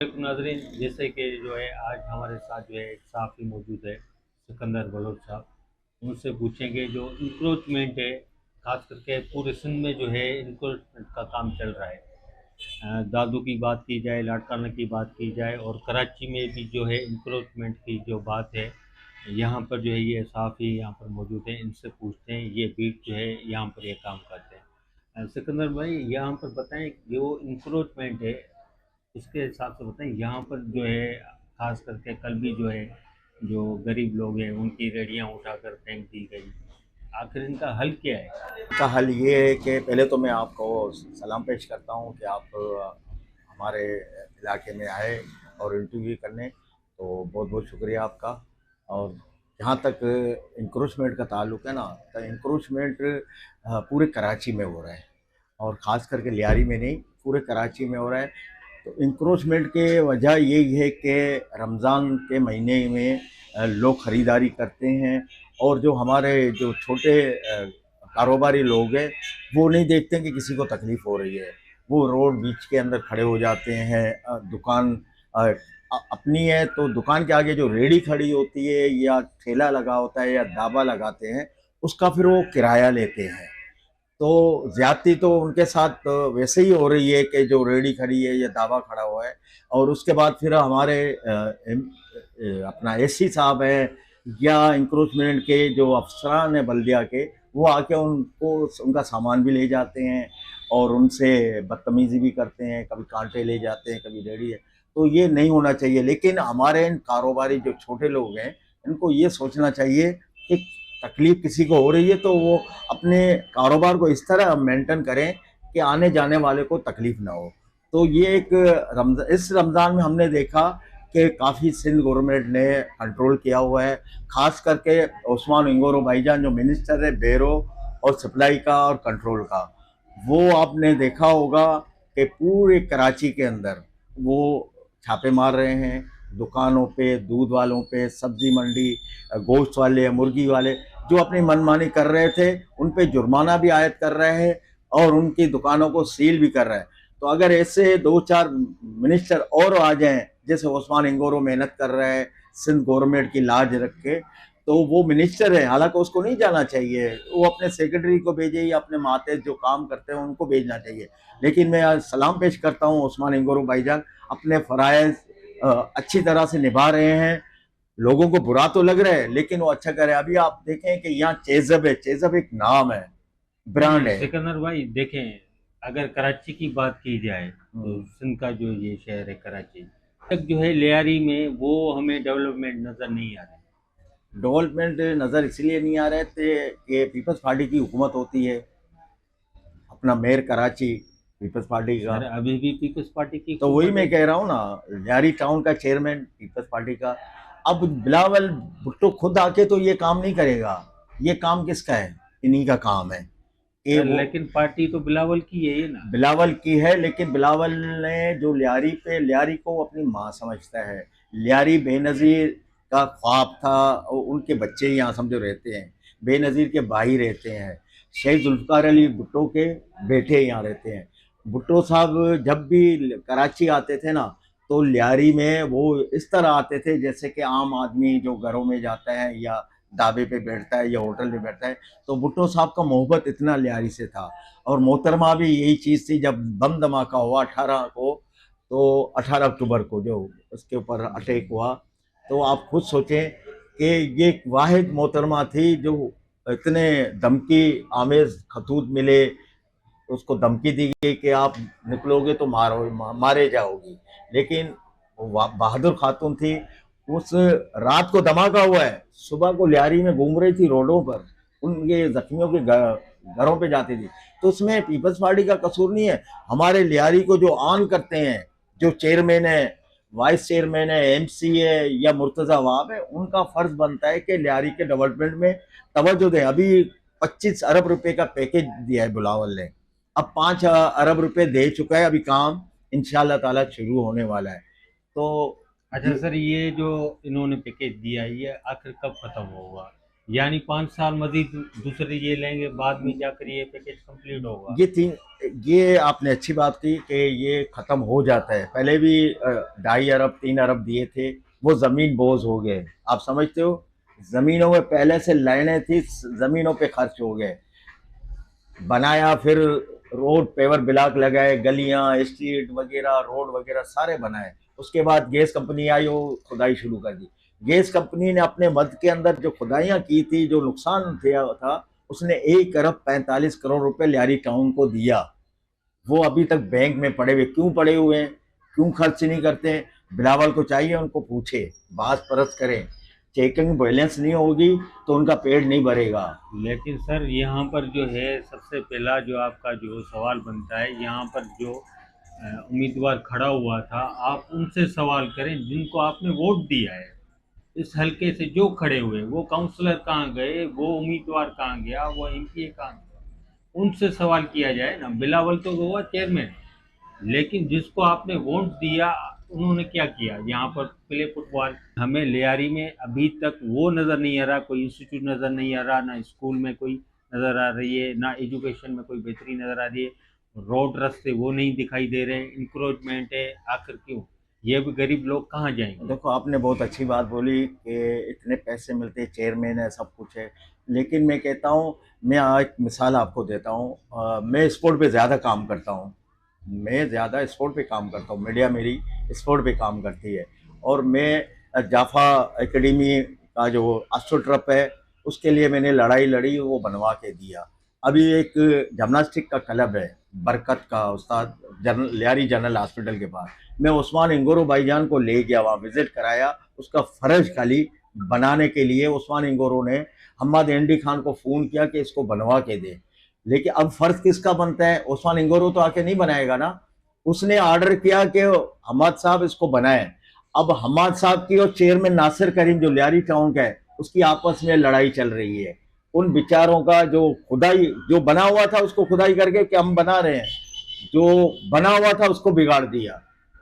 नाजरीन, जैसे कि जो है आज हमारे साथ जो है एक साफ़ी मौजूद है, सिकंदर बलोच साहब। उनसे पूछेंगे जो इंक्रोचमेंट है, खास करके पूरे सिंध में जो है इंक्रोचमेंट का काम चल रहा है। दादू की बात की जाए, लाड़काना की बात की जाए, और कराची में भी जो है इंक्रोचमेंट की जो बात है, यहाँ पर जो है ये साफ़ी यहाँ पर मौजूद है। इनसे पूछते हैं, ये बीट जो है यहाँ पर ये काम करते हैं। सिकंदर भाई, यहाँ पर बताएं जो इंक्रोचमेंट है, इसके हिसाब से बताएं यहाँ पर जो है, खास करके कल भी जो है जो गरीब लोग हैं उनकी रेडियां उठाकर फेंक दी गई। आखिर इनका हल क्या है? का हल ये है कि पहले तो मैं आपको सलाम पेश करता हूँ कि आप हमारे इलाके में आए और इंटरव्यू करने, तो बहुत बहुत शुक्रिया आपका। और जहाँ तक इंक्रोचमेंट का ताल्लुक है ना, तो इंक्रोचमेंट पूरे कराची में हो रहा है, और ख़ास करके लियारी में नहीं, पूरे कराची में हो रहा है। तो इंक्रोचमेंट के वजह यही है कि रमज़ान के महीने में लोग ख़रीदारी करते हैं, और जो हमारे जो छोटे कारोबारी लोग हैं, वो नहीं देखते हैं कि किसी को तकलीफ़ हो रही है। वो रोड बीच के अंदर खड़े हो जाते हैं। दुकान अपनी है तो दुकान के आगे जो रेहड़ी खड़ी होती है या ठेला लगा होता है या ढाबा लगाते हैं, उसका फिर वो किराया लेते हैं। तो ज़्यादती तो उनके साथ वैसे ही हो रही है कि जो रेहड़ी खड़ी है या ढाबा खड़ा हुआ है, और उसके बाद फिर हमारे अपना एससी साहब हैं या इंक्रोचमेंट के जो अफसरान हैं बल्दिया के, वो आके उनको उनका सामान भी ले जाते हैं और उनसे बदतमीज़ी भी करते हैं, कभी कांटे ले जाते हैं, कभी रेहड़ी है। तो ये नहीं होना चाहिए, लेकिन हमारे इन कारोबारी जो छोटे लोग हैं, इनको ये सोचना चाहिए कि तकलीफ़ किसी को हो रही है तो वो अपने कारोबार को इस तरह मेंटेन करें कि आने जाने वाले को तकलीफ़ ना हो। तो ये एक इस रमज़ान में हमने देखा कि काफ़ी सिंध गवर्नमेंट ने कंट्रोल किया हुआ है, ख़ास करके उस्मान इंगोरो भाईजान जो मिनिस्टर है बेरो और सप्लाई का और कंट्रोल का, वो आपने देखा होगा कि पूरे कराची के अंदर वो छापे मार रहे हैं। दुकानों पे, दूध वालों पे, सब्जी मंडी, गोश्त वाले, मुर्गी वाले जो अपनी मनमानी कर रहे थे, उन पे जुर्माना भी आयद कर रहे हैं और उनकी दुकानों को सील भी कर रहे हैं। तो अगर ऐसे दो चार मिनिस्टर और आ जाएं, जैसे उस्मान इंगोरो मेहनत कर रहे हैं सिंध गवर्नमेंट की लाज रख के, तो वो मिनिस्टर है, हालांकि उसको नहीं जाना चाहिए, वो अपने सेक्रेटरी को भेजे या अपने मातेज जो काम करते हैं उनको भेजना चाहिए। लेकिन मैं आज सलाम पेश करता हूँ, उस्मान इंगोरो भाईजान अपने फ़राइज़ अच्छी तरह से निभा रहे हैं। लोगों को बुरा तो लग रहा है, लेकिन वो अच्छा कर रहे हैं। अभी आप देखें कि यहाँ चेजब है, चेजब एक नाम है, ब्रांड नहीं है। सिकंदर भाई, देखें, अगर कराची की बात की जाए तो सिंध का जो ये शहर है कराची तक जो है लियारी में, वो हमें डेवलपमेंट नज़र नहीं आ रहा है। डेवलपमेंट नज़र इसलिए नहीं आ रहे थे कि पीपल्स पार्टी की हुकूमत होती है, अपना मेयर कराची पीपल्स पार्टी का। सर, अभी भी पीपल्स पार्टी की तो वही हुकूमत है। मैं कह रहा हूँ ना, लियारी टाउन का चेयरमैन पीपल्स पार्टी का। अब बिलावल भुट्टो खुद आके तो ये काम नहीं करेगा, ये काम किसका है? इन्हीं का काम है। ये सर, वो लेकिन पार्टी तो बिलावल की है ये ना। बिलावल की है, लेकिन बिलावल ने जो लियारी पे, लियारी को अपनी माँ समझता है। लियारी बेनज़ीर का ख्वाब था, और उनके बच्चे यहाँ समझो रहते हैं, बेनज़ीर के भाई रहते हैं, शहीद जुल्फ़िकार अली भुट्टो के बेटे यहाँ रहते हैं। भुट्टो साहब जब भी कराची आते थे ना, तो लियारी में वो इस तरह आते थे जैसे कि आम आदमी जो घरों में जाता है या ढाबे पे बैठता है या होटल में बैठता है। तो भुट्टो साहब का मोहब्बत इतना लियारी से था। और मोहतरमा भी यही चीज़ थी, जब बम धमाका हुआ 18 को, तो 18 अक्टूबर को जो उसके ऊपर अटैक हुआ, तो आप खुद सोचें कि ये एक वाहिद मोहतरमा थी जो इतने धमकी आमेज खतूत मिले, उसको धमकी दी गई कि आप निकलोगे तो मारे जाओगी। लेकिन वो बहादुर खातून थी। उस रात को धमाका हुआ है, सुबह को लियारी में घूम रही थी रोडों पर, उनके जख्मियों के घरों पे जाती थी। तो उसमें पीपल्स पार्टी का कसूर नहीं है। हमारे लियारी को जो ऑन करते हैं, जो चेयरमैन है, वाइस चेयरमैन है, एमसी है या मुर्तज़ा वाब है, उनका फर्ज बनता है कि लियारी के डेवलपमेंट में तवज्जो दें। अभी 25 अरब रुपए का पैकेज दिया है बिलावल ने, अब 5 अरब रुपए दे चुका है, अभी काम इंशाल्लाह ताला शुरू होने वाला है। तो अच्छा सर, ये जो इन्होंने पैकेज दिया है, ये आखिर कब खत्म होगा? यानी 5 साल मजीद दूसरे ये लेंगे, बाद में जाकर ये पैकेज कंप्लीट होगा। ये आपने अच्छी बात की कि ये ख़त्म हो जाता है। पहले भी 2.5 अरब 3 अरब दिए थे, वो ज़मीन बोझ हो गए। आप समझते हो, ज़मीनों में पहले से लाइनें थी, ज़मीनों पे खर्च हो गए। बनाया, फिर रोड पेवर ब्लॉक लगाए, गलियां स्ट्रीट वगैरह रोड वगैरह सारे बनाए। उसके बाद गैस कंपनी आई, वो खुदाई शुरू कर दी। गैस कंपनी ने अपने मद के अंदर जो खुदाइयाँ की थी, जो नुकसान था, उसने 1 अरब 45 करोड़ रुपए लियारी टाउन को दिया। वो अभी तक बैंक में पड़े हुए, क्यों पड़े हुए हैं, क्यों खर्च नहीं करते हैं? बिलावल को चाहिए, उनको पूछे, बात परस करें। चेकिंग बैलेंस नहीं होगी तो उनका पेट नहीं भरेगा। लेकिन सर यहाँ पर जो है सबसे पहला जो आपका जो सवाल बनता है, यहाँ पर जो उम्मीदवार खड़ा हुआ था, आप उनसे सवाल करें जिनको आपने वोट दिया है। इस हल्के से जो खड़े हुए, वो काउंसलर कहाँ गए, वो उम्मीदवार कहाँ गया, वो एमपीए कहाँ गया, उनसे सवाल किया जाए ना। बिलावल तो हुआ चेयरमैन, लेकिन जिसको आपने वोट दिया उन्होंने क्या किया? यहाँ पर प्ले फुटबॉल। हमें लियारी में अभी तक वो नज़र नहीं आ रहा, कोई इंस्टीट्यूट नज़र नहीं आ रहा, ना स्कूल में कोई नज़र आ रही है, ना एजुकेशन में कोई बेहतरी नज़र आ रही है। रोड रास्ते वो नहीं दिखाई दे रहे, इंक्रोचमेंट है। आखिर क्यों? ये भी गरीब लोग कहाँ जाएंगे? देखो, आपने बहुत अच्छी बात बोली कि इतने पैसे मिलते, चेयरमैन है, सब कुछ है। लेकिन मैं कहता हूँ, मैं एक मिसाल आपको देता हूँ। मैं स्पोर्ट पे ज़्यादा काम करता हूँ। मैं ज़्यादा स्पोर्ट पे काम करता हूँ, मीडिया मेरी स्पोर्ट पे काम करती है। और मैं जाफा एकेडमी का जो एस्ट्रोटर्फ है, उसके लिए मैंने लड़ाई लड़ी, वो बनवा के दिया। अभी एक जिम्नास्टिक का क्लब है, बरकत का उस्ताद, जनरल लियारी जनरल हॉस्पिटल के पास। मैं उस्मान इंगोरो भाईजान को ले गया, वहाँ विजिट कराया, उसका फ़र्ज खाली बनाने के लिए उस्मान इंगोरो ने हम्माद एंडी खान को फ़ोन किया कि इसको बनवा के दे। लेकिन अब फ़र्ज किसका बनता है? उस्मान इंगोरो तो आके नहीं बनाएगा ना। उसने ऑर्डर किया कि हम्माद साहब इसको बनाएं। अब हम्माद साहब की और चेयरमैन नासिर करीम जो लियारी टाउन का है, उसकी आपस में लड़ाई चल रही है। उन बेचारों का जो खुदाई, जो बना हुआ था उसको खुदाई करके कि हम बना रहे हैं, जो बना हुआ था उसको बिगाड़ दिया।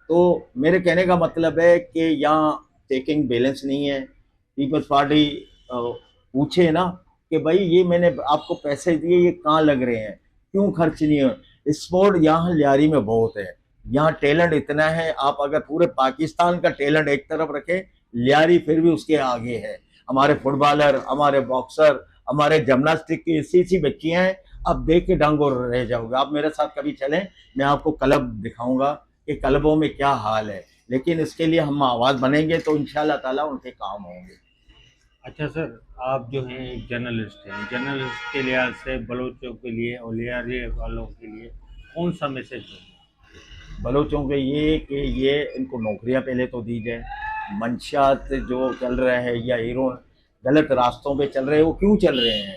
तो मेरे कहने का मतलब है कि यहाँ चेकिंग बैलेंस नहीं है। पीपल्स पार्टी पूछे ना कि भाई ये मैंने आपको पैसे दिए, ये कहाँ लग रहे हैं, क्यों खर्च नहीं हो? स्पोर्ट यहाँ लियारी में बहुत है, यहाँ टैलेंट इतना है। आप अगर पूरे पाकिस्तान का टैलेंट एक तरफ रखें, लियारी फिर भी उसके आगे है। हमारे फुटबॉलर, हमारे बॉक्सर, हमारे जिम्नास्टिक की ऐसी ऐसी बच्चियाँ हैं, आप देख के दंग और रह जाओगे। आप मेरे साथ कभी चलें, मैं आपको क्लब दिखाऊंगा कि क्लबों में क्या हाल है। लेकिन इसके लिए हम आवाज़ बनेंगे तो इंशाल्लाह ताला उनके काम होंगे। अच्छा सर, आप जो हैं एक जर्नलिस्ट हैं, जर्नलिस्ट के लिहाज से बलोचों के लिए और लियारी वालों के लिए कौन सा मैसेज है? बलोचों के ये कि ये इनको नौकरियां पहले तो दी जाए। मंशात जो चल रहे हैं या हीरो गलत रास्तों पे चल रहे हैं, वो क्यों चल रहे हैं?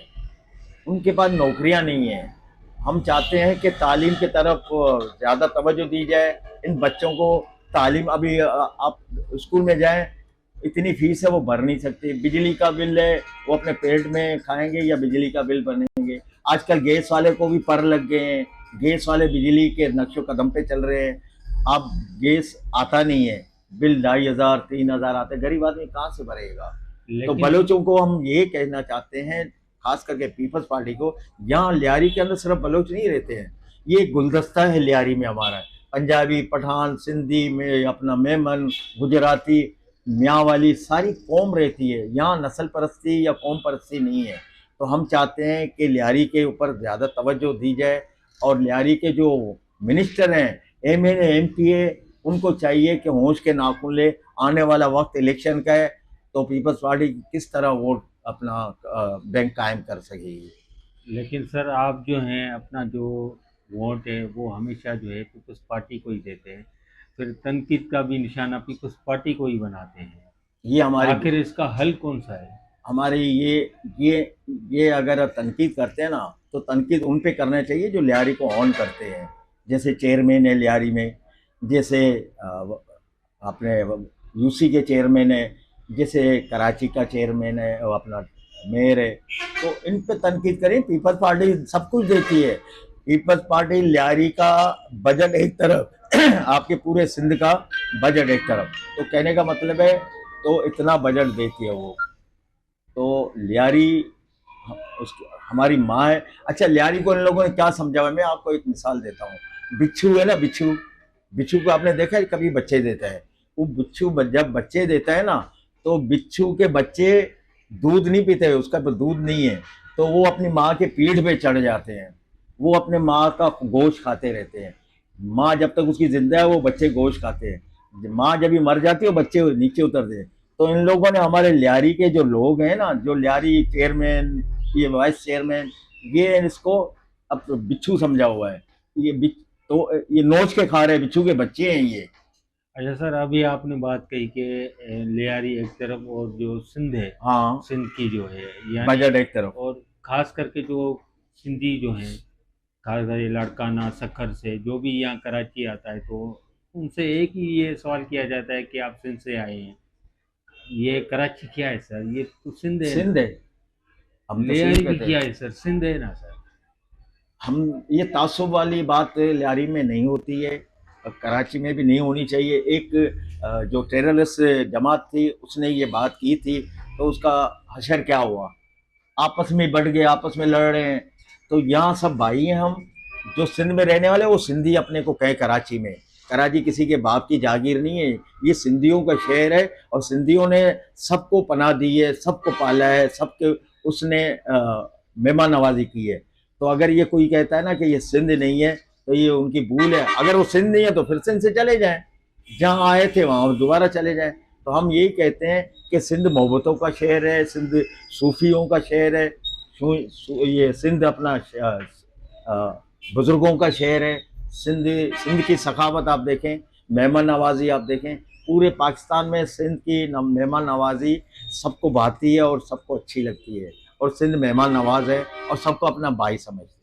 उनके पास नौकरियां नहीं है। हम चाहते हैं कि तालीम की तरफ ज़्यादा तवज्जो दी जाए। इन बच्चों को तालीम, अभी आप स्कूल में जाएं, इतनी फीस है वो भर नहीं सकते। बिजली का बिल है, वो अपने पेट में खाएंगे या बिजली का बिल भरेंगे? आजकल गैस वाले को भी पर लग गए हैं, गैस वाले बिजली के नक्शो कदम पे चल रहे हैं। अब गैस आता नहीं है, बिल 2,500 3,000 आते, गरीब आदमी कहाँ से भरेगा? तो लेकिन बलोचों को हम ये कहना चाहते हैं, खास करके पीपल्स पार्टी को, यहाँ लियारी के अंदर सिर्फ बलोच नहीं रहते हैं, ये गुलदस्ता है लियारी में हमारा। पंजाबी, पठान, सिंधी में अपना मेमन, गुजराती, मियाँ वाली सारी कौम रहती है। यहाँ नस्ल परस्ती या कौम परस्ती नहीं है। तो हम चाहते हैं कि लियारी के ऊपर ज़्यादा तवज्जो दी जाए। और लियारी के जो मिनिस्टर हैं, एमएनए एमपीए, उनको चाहिए कि होश के नाखून ले। आने वाला वक्त इलेक्शन का है, तो पीपल्स पार्टी किस तरह वोट अपना बैंक कायम कर सकेगी। लेकिन सर आप जो हैं अपना जो वोट है वो हमेशा जो है पीपल्स पार्टी को ही देते हैं, फिर तनकीद का भी निशाना पीपल्स पार्टी को ही बनाते हैं। ये हमारी आखिर इसका हल कौन सा है? हमारी ये ये अगर तनकीद करते हैं ना, तो तनकीद उन पे करना चाहिए जो लियारी को ऑन करते हैं। जैसे चेयरमैन है लियारी में, जैसे अपने यूसी के चेयरमैन है, जैसे कराची का चेयरमैन है, और अपना मेयर है। तो इन पे तनकीद करें। पीपल्स पार्टी सब कुछ देती है। पीपल्स पार्टी लियारी का बजट एक तरफ आपके पूरे सिंध का बजट एक तरफ, तो कहने का मतलब है, तो इतना बजट देती है वो। तो लियारी उसकी हमारी माँ है। अच्छा, लियारी को इन लोगों ने क्या समझा हुआ है, मैं आपको एक मिसाल देता हूँ। बिच्छू है ना, बिच्छू, बिच्छू को आपने देखा है कभी बच्चे देता है? वो बिच्छू जब बच्चे देता है ना, तो बिच्छू के बच्चे दूध नहीं पीते, उसका तो दूध नहीं है, तो वो अपनी माँ के पीठ पे चढ़ जाते हैं, वो अपने माँ का गोश्त खाते रहते हैं। माँ जब तक उसकी जिंदा है वो बच्चे गोश्त खाते हैं, माँ जब ही मर जाती है वो बच्चे नीचे उतरते हैं। तो इन लोगों ने हमारे लियारी के जो लोग हैं ना, जो लियारी चेयरमैन, ये वाइस चेयरमैन, ये इसको अब बिच्छू समझा हुआ है। ये तो ये नोच के खा रहे हैं, बिच्छू के बच्चे हैं ये। अच्छा सर, अभी आपने बात कही कि लियारी एक तरफ और जो सिंध है, हाँ, सिंध की जो है, यानी बजट एक तरफ। और खास करके जो सिंधी जो हैं, खासकर ये लड़काना सखर से जो भी यहाँ कराची आता है, तो उनसे एक ही ये सवाल किया जाता है कि आप सिंध से आए हैं। ये कराची क्या है सर? ये तो सिंध है ना। सिंध है, हम तो सिंध लियारी भी कहते क्या हैं। है सर? सिंध है ना सर। हम ये तासुब वाली बात लियारी में नहीं होती है, और कराची में भी नहीं होनी चाहिए। एक जो टेररिस्ट जमात थी उसने ये बात की थी, तो उसका हशर क्या हुआ, आपस में बढ़ गए, आपस में लड़ रहे हैं। तो यहाँ सब भाई हैं हम, जो सिंध में रहने वाले वो सिंधी अपने को कहे कराची में। कराची किसी के बाप की जागीर नहीं है, ये सिंधियों का शहर है, और सिंधियों ने सबको पनाह दी है, सबको पाला है, सबके उसने मेहमान नवाजी की है। तो अगर ये कोई कहता है ना कि ये सिंध नहीं है, तो ये उनकी भूल है। अगर वो सिंध नहीं है तो फिर सिंध से चले जाएं, जहाँ आए थे वहाँ दोबारा चले जाएं। तो हम यही कहते हैं कि सिंध मोहब्बतों का शहर है, सिंध सूफियों का शहर है, ये सिंध अपना बुजुर्गों का शहर है। सिंध सिंध की सखावत आप देखें, मेहमान नवाजी आप देखें, पूरे पाकिस्तान में सिंध की मेहमान नवाजी सबको भाती है और सबको अच्छी लगती है, और सिंध मेहमान नवाज है और सबको अपना भाई समझते हैं।